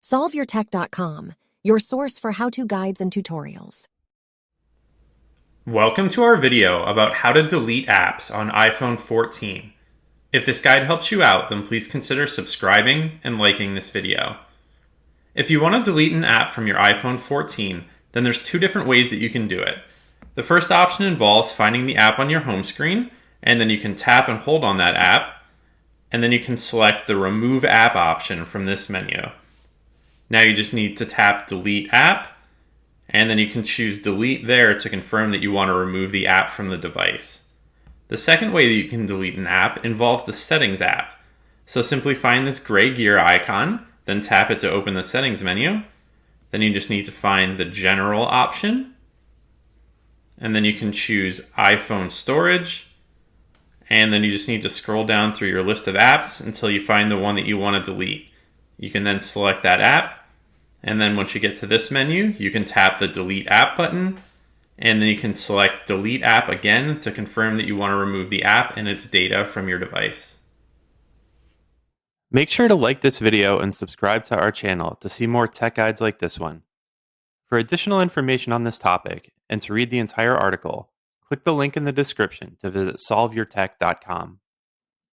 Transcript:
SolveYourTech.com, your source for how-to guides and tutorials. Welcome to our video about how to delete apps on iPhone 14. If this guide helps you out, then please consider subscribing and liking this video. If you want to delete an app from your iPhone 14, then there's two different ways that you can do it. The first option involves finding the app on your home screen, and then you can tap and hold on that app, and then you can select the Remove App option from this menu. Now you just need to tap Delete App, and then you can choose Delete there to confirm that you want to remove the app from the device. The second way that you can delete an app involves the Settings app. So simply find this gray gear icon, then tap it to open the Settings menu. Then you just need to find the General option, and then you can choose iPhone Storage, and then you just need to scroll down through your list of apps until you find the one that you want to delete. You can then select that app, and then once you get to this menu, you can tap the Delete App button, and then you can select Delete App again to confirm that you want to remove the app and its data from your device. Make sure to like this video and subscribe to our channel to see more tech guides like this one. For additional information on this topic and to read the entire article, click the link in the description to visit solveyourtech.com.